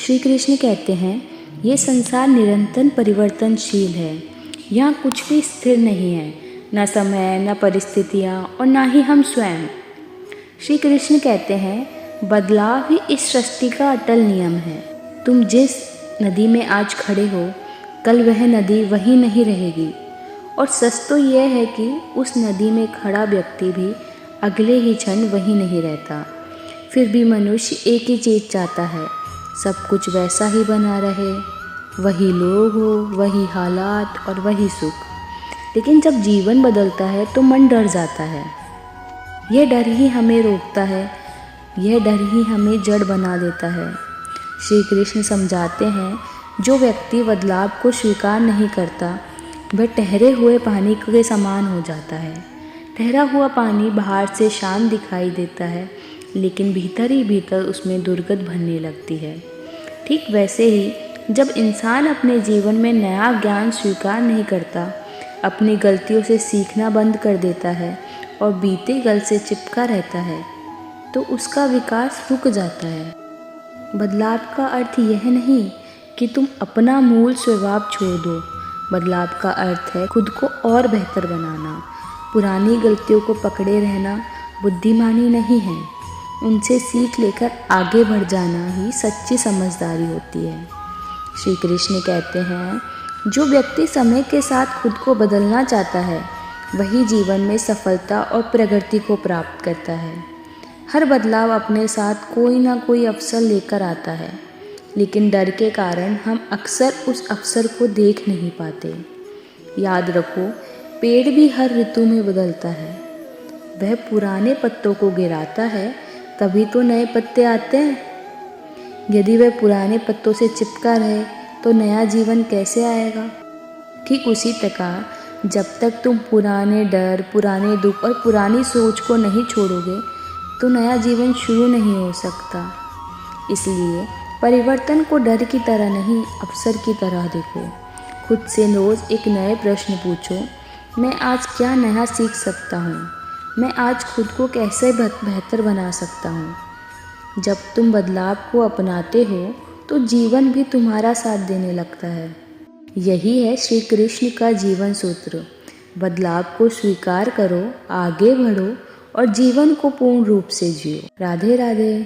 श्री कृष्ण कहते हैं, ये संसार निरंतर परिवर्तनशील है। यहाँ कुछ भी स्थिर नहीं है, न समय, न परिस्थितियाँ और न ही हम स्वयं। श्री कृष्ण कहते हैं, बदलाव ही इस सृष्टि का अटल नियम है। तुम जिस नदी में आज खड़े हो, कल वह नदी वही नहीं रहेगी। और सच तो यह है कि उस नदी में खड़ा व्यक्ति भी अगले ही क्षण वही नहीं रहता। फिर भी मनुष्य एक ही चीज़ चाहता है, सब कुछ वैसा ही बना रहे, वही लोग हो, वही हालात और वही सुख। लेकिन जब जीवन बदलता है तो मन डर जाता है। यह डर ही हमें रोकता है, यह डर ही हमें जड़ बना देता है। श्री कृष्ण समझाते हैं, जो व्यक्ति बदलाव को स्वीकार नहीं करता वह ठहरे हुए पानी के समान हो जाता है। ठहरा हुआ पानी बाहर से शांत दिखाई देता है, लेकिन भीतर ही भीतर उसमें दुर्गंध भरने लगती है। ठीक वैसे ही जब इंसान अपने जीवन में नया ज्ञान स्वीकार नहीं करता, अपनी गलतियों से सीखना बंद कर देता है और बीते कल से चिपका रहता है, तो उसका विकास रुक जाता है। बदलाव का अर्थ यह नहीं कि तुम अपना मूल स्वभाव छोड़ दो। बदलाव का अर्थ है खुद को और बेहतर बनाना। पुरानी गलतियों को पकड़े रहना बुद्धिमानी नहीं है, उनसे सीख लेकर आगे बढ़ जाना ही सच्ची समझदारी होती है। श्री कृष्ण कहते हैं, जो व्यक्ति समय के साथ खुद को बदलना चाहता है, वही जीवन में सफलता और प्रगति को प्राप्त करता है। हर बदलाव अपने साथ कोई ना कोई अवसर लेकर आता है, लेकिन डर के कारण हम अक्सर उस अवसर को देख नहीं पाते। याद रखो, पेड़ भी हर ऋतु में बदलता है। वह पुराने पत्तों को गिराता है, तभी तो नए पत्ते आते हैं। यदि वह पुराने पत्तों से चिपका रहे तो नया जीवन कैसे आएगा? ठीक उसी प्रकार जब तक तुम पुराने डर, पुराने दुख और पुरानी सोच को नहीं छोड़ोगे, तो नया जीवन शुरू नहीं हो सकता। इसलिए परिवर्तन को डर की तरह नहीं, अवसर की तरह देखो। खुद से रोज़ एक नए प्रश्न पूछो, मैं आज क्या नया सीख सकता हूँ? मैं आज खुद को कैसे बेहतर बना सकता हूँ? जब तुम बदलाव को अपनाते हो तो जीवन भी तुम्हारा साथ देने लगता है। यही है श्री कृष्ण का जीवन सूत्र। बदलाव को स्वीकार करो, आगे बढ़ो और जीवन को पूर्ण रूप से जियो। राधे राधे।